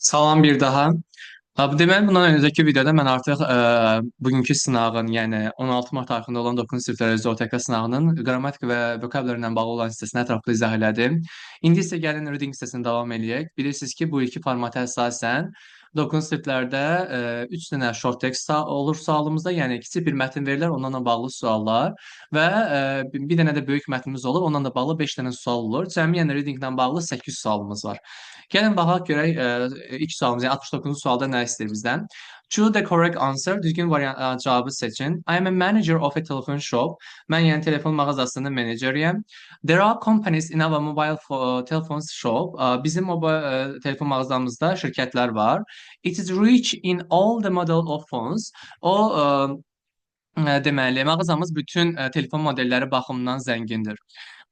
Salam bir daha. Deməli, bundan öncəki videoda mən artıq bugünkü sınağın, yəni 16 mart tarixində olan 9-cu sinif dərəcə OTK sınağının qrammatik və vokabulary ilə bağlı olan hissəsini ətraflı izah elədim. İndi isə gəlin reading hissəsini davam eləyək. Bilirsiniz ki, bu iki formata əsasən 9-cu siniflərdə 3 dənə short text olur sualımızda, yəni kiçik bir mətn verirlər, onlarla bağlı suallar və bir dənə də böyük mətnimiz olur, onunla da bağlı 5 dənə sual olur. Cəmi yəni readinglə bağlı 8 sualımız var. Gəlin baxaq görək ilk sualımız, yəni 69-cu sualda nə istəyir bizdən? Choose the correct answer. Düzgün variant cavabı seçin. I am a manager of a telephone shop. Mən yəni telefon mağazasının meneceriyəm. There are companies in our mobile telephone shop. Bizim mobil telefon mağazamızda şirkətlər var. It is rich in all the model of phones. O deməli, mağazamız bütün telefon modelləri baxımından zəngindir.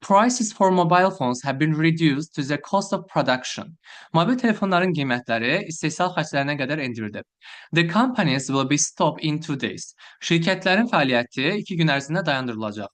Prices for mobile phones have been reduced to the cost of production. Mobil telefonların qiymətləri istehsal xərclərinə qədər endirildi. The companies will be stopped in 2 days. Şirkətlərin fəaliyyəti 2 gün ərzində dayandırılacaq.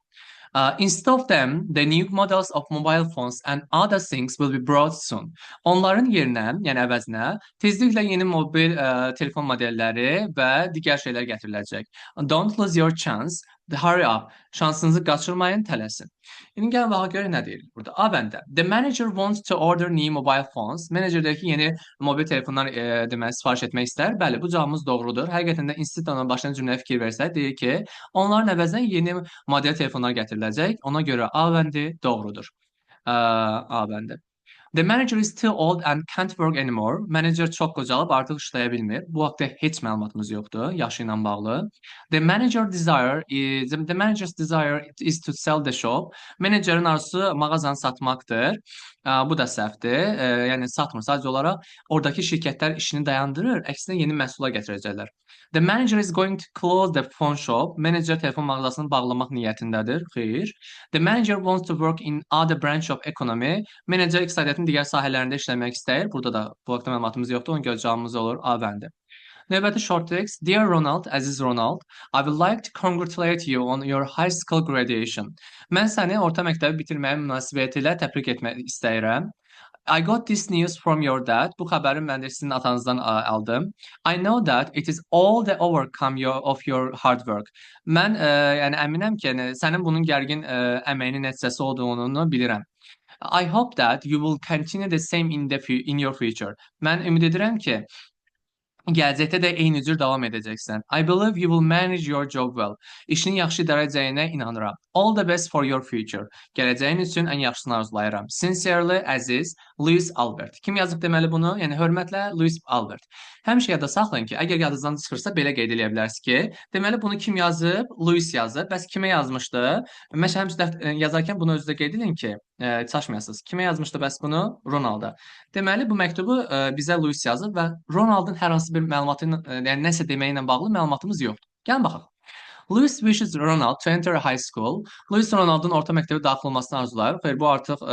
Instead of them, the new models of mobile phones and other things will be brought soon. Onların yerinə, yəni əvəzinə, tezliklə yeni mobil telefon modelləri və digər şeylər gətiriləcək. Don't lose your chance. Hurry up. Şansınızı qaçırmayın, tələsin. İndi gəlin baxaq görək nə deyir burada. A bəndə. The manager wants to order new mobile phones. Menecerdəki yeni mobil telefonlar deməli sifariş etmək istər. Bəli, bu cavabımız doğrudur. Həqiqətən də institutla başlayan cümləyə fikir versək, deyir ki, onların əvəzinə yeni model telefonlar gətiriləcək. Ona görə A bəndi doğrudur. A bəndi. The manager is too old and can't work anymore. Manager çox qocalıb artıq işləyə bilmir. Bu haqda heç məlumatımız yoxdur yaşı ilə bağlı. The manager's desire is to sell the shop. Menecerin arzusu mağazanı satmaqdır. Bu da səhvdir. Yəni satmır. Sadəcə olaraq oradakı şirkətlər işini dayandırır, əksinə yeni məhsullar gətirəcəklər. The manager is going to close the phone shop. Menecer telefon mağazasını bağlamaq niyyətindədir. Xeyr. The manager wants to work in other branch of economy. Menecer iqtisadiyyatın digər sahələrində işləmək istəyir. Burada da bu haqda məlumatımız yoxdur. Ona görə cavabımız olur A bəndi. Növbəti short text. Dear Ronald, əziz Ronald, I would like to congratulate you on your high school graduation. Mən səni orta məktəbi bitirməyə münasibətilə təbrik etmək istəyirəm. I got this news from your dad. Bu xəbəri mən də sizin atanızdan aldım. I know that it is all the overcome of your hard work. Mən yəni əminəm ki, yəni sənin bunun gərgin əməyinin nəticəsi olduğunu bilirəm. I hope that you will continue the same in your future. Mən ümid edirəm ki, gələcəkdə də eyni cür davam edəcəksən. I believe you will manage your job well. İşini yaxşı idarə edəcəyinə inanıram. All the best for your future. Gələcəyin üçün ən yaxşısını arzulayıram. Sincerely, əziz, Louis Albert. Kim yazıb deməli bunu? Yəni hörmətlə Louis Albert. Həmişə yadda saxlayın ki, əgər yadınızdan çıxırsa belə qeyd edə bilərsiniz ki, deməli bunu kim yazıb? Louis yazıb. Bəs kimə yazmışdı? Məsələn, həmişə yazarkən bunu özünüzdə qeyd edin ki, çaşmayasınız. Kimə yazmışdı bəs bunu? Ronalda. Deməli bu məktubu bizə Louis yazıb və Ronaldın hər hansı bir məlumatı ilə, yəni nəsə deməyi ilə bağlı məlumatımız yoxdur. Gəlin baxaq. Louis wishes Ronald to enter high school. Louis Ronald'ın orta məktəbə daxil olmasını arzulayır. Xeyr, bu artıq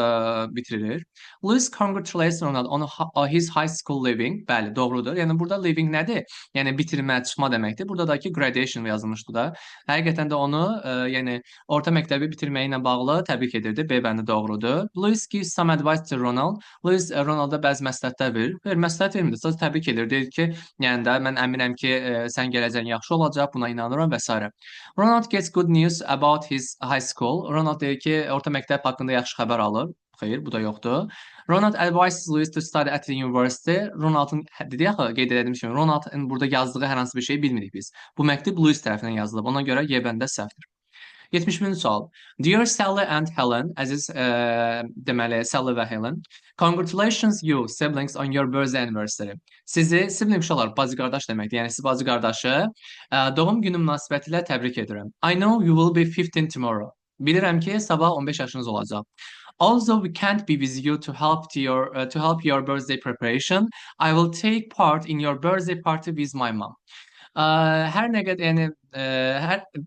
bitirilir. Louis congratulates Ronald on his high school leaving. Bəli, doğrudur. Yəni burada leaving nədir? Yəni bitirmə, çıxma deməkdir. Buradakı graduation yazılmışdı da. Həqiqətən də onu yəni orta məktəbi bitirməyi ilə bağlı təbrik edirdi. B bəndi doğrudur. Louis gives some advice to Ronald. Louis Ronalda bəzi məsləhətlər verir. Xeyr, məsləhət vermirdi. Sadəcə təbrik edir. Deyir ki, yəni də mən əminəm ki, sən gələcəyin yaxşı olacaq, buna inanıram və s. Ronald gets good news about his high school. Ronald deyir ki, orta məktəb haqqında yaxşı xəbər alır. Xeyr, bu da yoxdur. Ronald advises Louis to study at the university. Ronaldın dedi axı, qeyd etdiyim kimi, Ronaldın burada yazdığı hər hansı bir şey bilmirik biz. Bu məktub Louis tərəfindən yazılıb. Ona görə Y bəndə səhvdir. 71-ci sual. Dear Sally and Helen, əziz deməli Sally və Helen, congratulations you siblings on your birthday anniversary. Sizi sibling uşaqlar, bacı qardaş deməkdir. Yəni siz bacı qardaşı doğum günü münasibətilə təbrik edirəm. I know you will be 15 tomorrow. Bilirəm ki, sabah 15 yaşınız olacaq. Although we can't be with you to help your birthday preparation, I will take part in your birthday party with my mom. Hər nə qədər yəni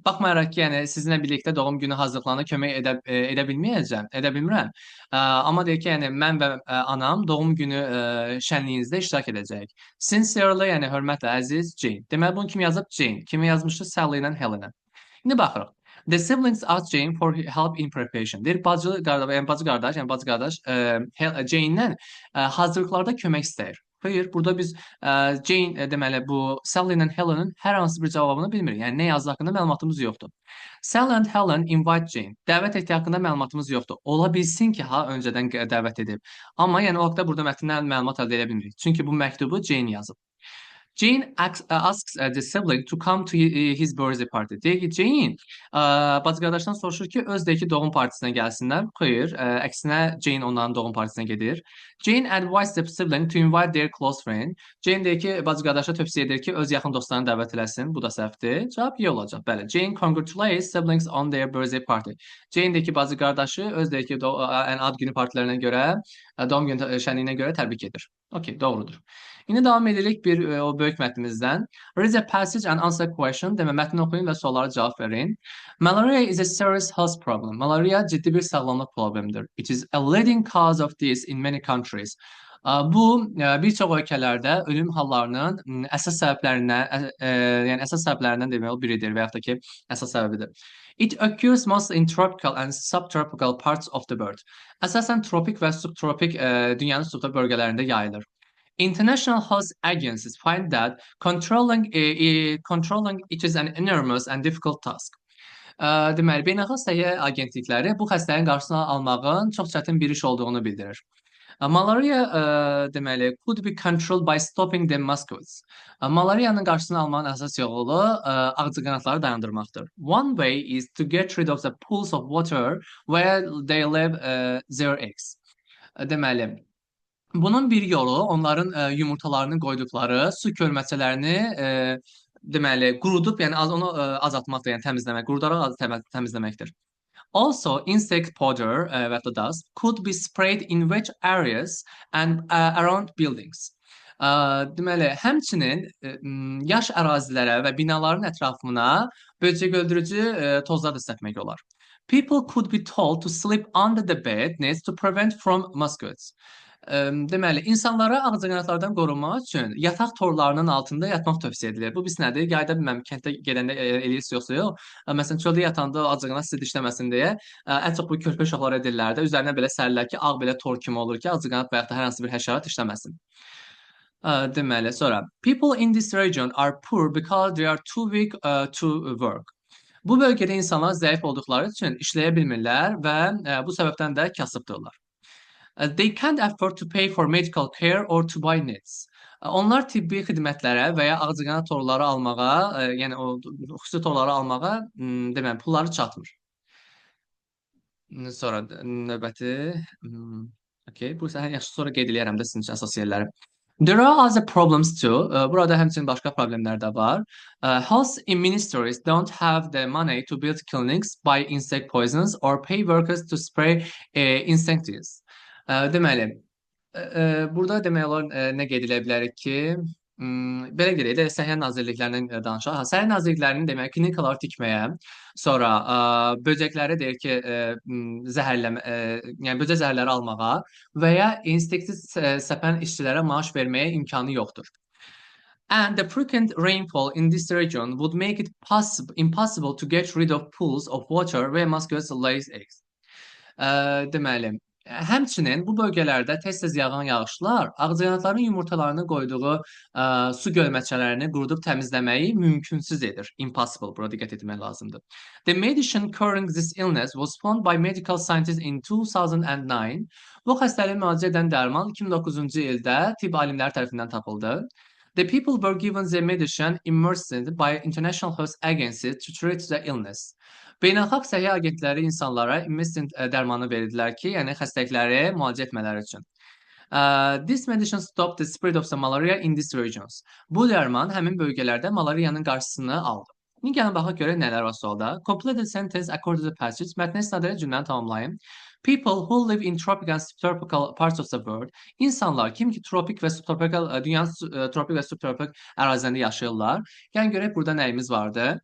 baxmayaraq ki, yəni sizinlə birlikdə doğum günü hazırlıqlarına kömək edə bilməyəcəm, edə bilmirəm. Amma deyək ki, yəni mən və anam doğum günü şənliyinizdə iştirak edəcəyik. Sincerely, yəni hörmətlə əziz Jane. Deməli bunu kim yazıb? Jane. Kimi yazmışdı? Sally ilə Helena. İndi baxırıq. The siblings asked Jane for help in preparation. Deyir bacı qardaş, yəni bacı qardaş Jane-dən hazırlıqlarda kömək istəyir. Xeyr, burada biz Jane deməli bu Sally ilə Helen'ın hər hansı bir cavabını bilmirik. Yəni nə yazdığı haqqında məlumatımız yoxdur. Sally and Helen invite Jane. Dəvət etdiyi haqqında məlumatımız yoxdur. Ola bilsin ki, öncədən dəvət edib. Amma yəni o haqda burada mətndən məlumat əldə edə bilmirik. Çünki bu məktubu Jane yazıb. Jane asks the sibling to come to his birthday party. Deyir ki, Jane bacı qardaşdan soruşur ki, öz deyir ki, doğum partisinə gəlsinlər. Xeyr, əksinə Jane onların doğum partisinə gedir. Jane advises the sibling to invite their close friend. Jane deyir ki, bacı qardaşa tövsiyə edir ki, öz yaxın dostlarını dəvət eləsin. Bu da səhvdir. Cavab Y olacaq. Bəli. Jane congratulates siblings on their birthday party. Jane deyir ki, bacı qardaşı öz deyir ki, yəni ad günü partilərinə görə, doğum günü şənliyinə görə təbrik edir. Okay, doğrudur. İndi davam edirik o böyük mətnimizdən. Read a passage and answer question. Demə, mətni oxuyun və suallara cavab verin. Malaria is a serious health problem. Malaria ciddi bir sağlamlıq problemidir. It is a leading cause of this in many countries. Bu bir çox ölkələrdə ölüm hallarının əsas səbəblərindən, yəni əsas səbəblərindən demək o biridir və yaxud da ki, əsas səbəbidir. It occurs mostly in tropical and subtropical parts of the world. Əsasən tropik və subtropik dünyanın subtropik bölgələrində yayılır. International health agencies find that controlling it is an enormous and difficult task. Deməli, beynəlxalq səhiyyə agentlikləri bu xəstəliyin qarşısını almağın çox çətin bir iş olduğunu bildirir. Malaria deməli could be controlled by stopping the mosquitoes. Malariyanın qarşısını almanın əsas yolu ağcaqanadları dayandırmaqdır. One way is to get rid of the pools of water where they live their eggs. Deməli, bunun bir yolu onların yumurtalarını qoyduqları su gölməçələrini deməli qurudub, yəni onu azaltmaqdır, yəni təmizləmək, qurudaraq təmizləməkdir. Also, insect powder və ya dust could be sprayed in wet areas and around buildings. Deməli, həmçinin yaş ərazilərə və binaların ətrafına böcək öldürücü tozlar da səpmək olar. People could be told to sleep under the bed nets to prevent from mosquitoes. Deməli, insanlara ağcaqanadlardan qorunmaq üçün yataq torlarının altında yatmaq tövsiyə edilir. Bu biz nədir? Yayda bilməm, kənddə gedəndə eləyirsiniz yoxsa yox. Məsələn, çöldə yatanda ağcaqanad sizi dişləməsin deyə ən çox bu körpə uşaqları edirlər də. Üzərinə belə sərirlər ki, ağ belə tor kimi olur ki, ağcaqanad və ya da hər hansı bir həşərat dişləməsin. Deməli, sonra people in this region are poor because they are too weak to work. Bu bölgədə insanlar zəif olduqları üçün işləyə bilmirlər və bu səbəbdən də kasıbdırlar. They can't afford to pay for medical care or to buy nets. Onlar tibbi xidmətlərə və ya ağcaqanad torları almağa, yəni o xüsusi torları almağa, deməli, pulları çatmır. Sonra növbəti, okay, bu isə yaxşı sonra qeyd eləyərəm də sizin üçün əsas yerləri. There are other problems too. Burada həmçinin başqa problemlər də var. Health ministries don't have the money to build clinics, buy insect poisons or pay workers to spray insecticides. Deməli, burada demək olar nə qeyd edə bilərik ki, belə gedək də Səhiyyə Nazirliklərindən danışaq. Səhiyyə Nazirliklərinin demək klinikalar tikməyə, sonra böcəkləri deyir ki, yəni böcək zəhərləri almağa və ya insektit səpən işçilərə maaş verməyə imkanı yoxdur. And the frequent rainfall in this region would make it impossible to get rid of pools of water where mosquitoes lay eggs. Deməli, həmçinin bu bölgələrdə tez-tez yağan yağışlar ağcaqanadların yumurtalarını qoyduğu su gölməçələrini qurudub təmizləməyi mümkünsüz edir. Impossible, bura diqqət etmək lazımdır. The medicine curing this illness was found by medical scientists in 2009. Bu xəstəliyi müalicə edən dərman 2009-cu ildə tibb alimləri tərəfindən tapıldı. The people were given the medicine immersed by International Health Agency to treat the illness. Beynəlxalq səhiyyə agentləri insanlara immersed dərmanı verdilər ki, yəni xəstəlikləri müalicə etmələri üçün. This medicine stopped the spread of the malaria in these regions. Bu dərman həmin bölgələrdə malariyanın qarşısını aldı. İndi gəlin baxaq görək nələr var sualda. Complete the sentence according to the passage. Mətnə istinadən cümləni tamamlayın. People who live in tropical and subtropical parts of the world. İnsanlar kim ki tropik və subtropikal dünyanın tropik və subtropik ərazilərində yaşayırlar. Yəni görək burada nəyimiz vardı?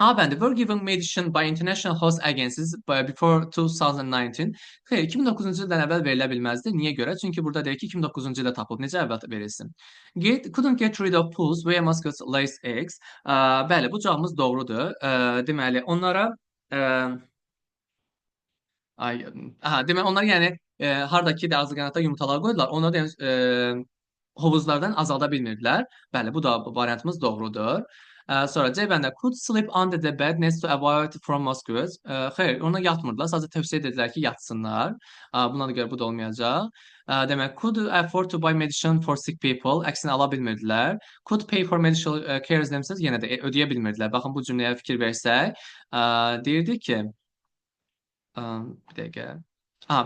A bəndi were given medicine by International Health Agencies before 2019. Xeyr, 2009-cu ildən əvvəl verilə bilməzdi. Niyə görə? Çünki burada deyir ki, 2009-cu ildə tapılıb. Necə əvvəl verilsin? Couldn't get rid of pools where mosquitoes lay eggs. Bəli, bu cavabımız doğrudur. Deməli, onlara demək onlar yəni hardakı da azıqanadda yumurtalar qoydular. Onu da hovuzlardan azalda bilmirdilər. Bəli, bu da bu variantımız doğrudur. Sonra C bəndə could sleep under the bed next to avoid from mosquitoes. Xeyr, ona yatmırdılar. Sadəcə tövsiyə edildilər ki, yatsınlar. Buna görə bu da olmayacaq. Demək, could afford to buy medicine for sick people. Əksini ala bilmirdilər. Could pay for medical cares themselves. Yenə də ödəyə bilmirdilər. Baxın bu cümləyə fikir versək, deyirdi ki, bir dəqiqə.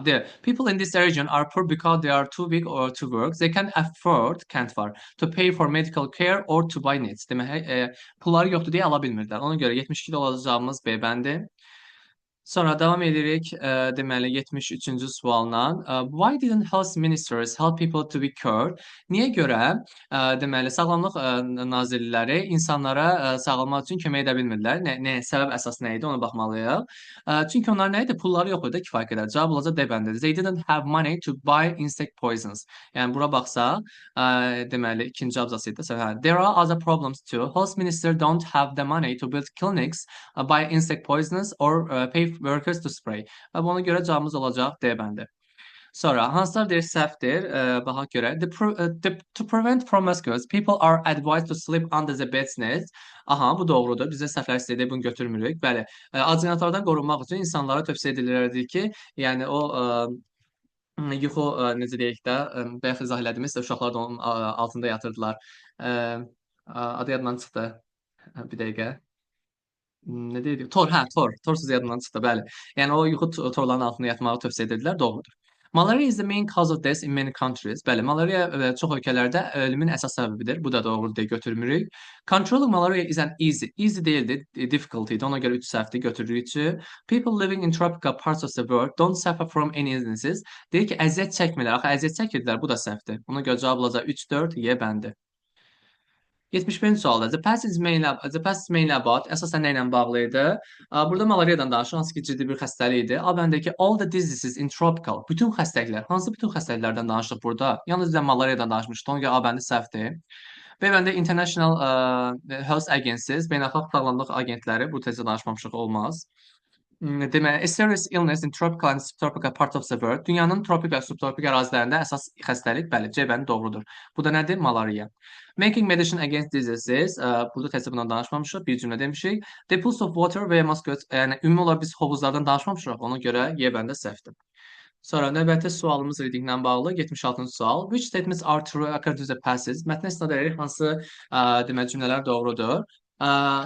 There. People in this region are poor because they are too big or to work. They can't afford, can't var, to pay for medical care or to buy needs. Demək, pulları yoxdur deyə ala bilmirdilər. Ona görə 72 olacağımız B bəndi. Sonra davam edirik, deməli 73-cü sualla. Why didn't health ministers help people to be cured? Niyə görə, deməli sağlamlıq nazirləri insanlara sağalmaq üçün kömək edə bilmirlər? Səbəb əsas nə idi? Ona baxmalıyıq. Çünki onlar nə idi? Pulları yox idi kifayət qədər. Cavab olacaq D bəndidir. They didn't have money to buy insect poisons. Yəni bura baxsaq, deməli ikinci abzas idi. There are other problems too. Health minister don't have the money to build clinics, buy insect poisons or pay workers to spray. Və buna görə cavabımız olacaq D bəndi. Sonra hansılar deyir səhvdir? Baxaq görək. To prevent from mosquitoes, people are advised to sleep under the bed's nest. Aha, bu doğrudur. Bizə səhvlər istədik, bunu götürmürük. Bəli, acinatordan qorunmaq üçün insanlara tövsiyə edilirdi ki, yəni o yuxu necə deyək də, bayaq izah elədiyimiz uşaqlar da onun altında yatırdılar. Adı yadımdan çıxdı. Bir dəqiqə. Nə deyirdik? Torsuz yadımdan çıxdı, bəli. Yəni o yuxu torlarının altında yatmağı tövsiyə edirlər, doğrudur. Malaria is the main cause of death in many countries. Bəli, malaria çox ölkələrdə ölümün əsas səbəbidir. Bu da doğrudur deyə götürmürük. Controlling malaria is an easy. Easy deyildi, difficult idi. Ona görə 3 səhvdir götürürük. People living in tropical parts of the world don't suffer from any illnesses. Deyir ki, əziyyət çəkmirlər. Axı əziyyət çəkirdilər, bu da səhvdir. Ona görə cavab olacaq 3, 4, Y bəndi. 75-ci sualda the past is mainly about əsasən nə ilə bağlı idi? Burada malariyadan danışır, hansı ki ciddi bir xəstəlik idi. A bəndəki all the diseases in tropical, bütün xəstəliklər, hansı bütün xəstəliklərdən danışdıq burada? Yalnız malariyadan danışmışıq. Ona görə A bəndi səhvdir. B bəndə international health agencies, beynəlxalq sağlamlıq agentləri, bu tezdə danışmamışıq, olmaz. Deməli, a serious illness in tropical and subtropical part of the world. Dünyanın tropik və subtropik ərazilərində əsas xəstəlik, bəli, C bəndi doğrudur. Bu da nədir? Malariya. Making medicine against diseases. Burada tezdə bundan danışmamışıq. Bir cümlə demişik. The pools of water və mosquitoes. Yəni ümumi olaraq biz hovuzlardan danışmamışıq. Ona görə Y bəndə səhvdir. Sonra növbəti sualımız readinglə bağlı 76-cı sual. Which statements are true according to the passage? Mətnə istinad edərək hansı deməli cümlələr doğrudur?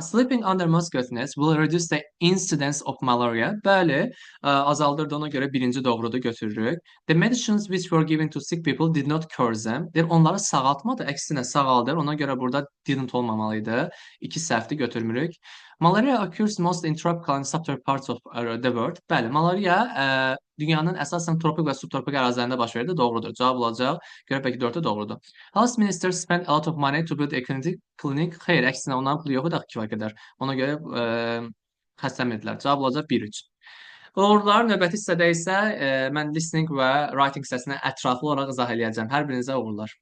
Sleeping under mosquito nets will reduce the incidence of malaria. Bəli, azaldır da ona görə birinci doğrudur götürürük. The medicines which were given to sick people did not cure them. Deyir, onları sağaltmadı, əksinə sağaldır. Ona görə burada didn't olmamalıydı. 2 səhvdir götürmürük. Malaria occurs most in tropical and subtropical parts of the world. Bəli, malaria dünyanın əsasən tropik və subtropik ərazilərində baş verir. Doğrudur. Cavab olacaq. Görə peki 4-də doğrudur. Health minister spent a lot of money to build a clinic. Xeyr, əksinə onların pulu yox idi kifayət qədər. Ona görə xəstələnmədilər. Cavab olacaq 1-3. Doğrular növbəti hissədə isə mən listening və writing hissəsini ətraflı olaraq izah eləyəcəm. Hər birinizə uğurlar.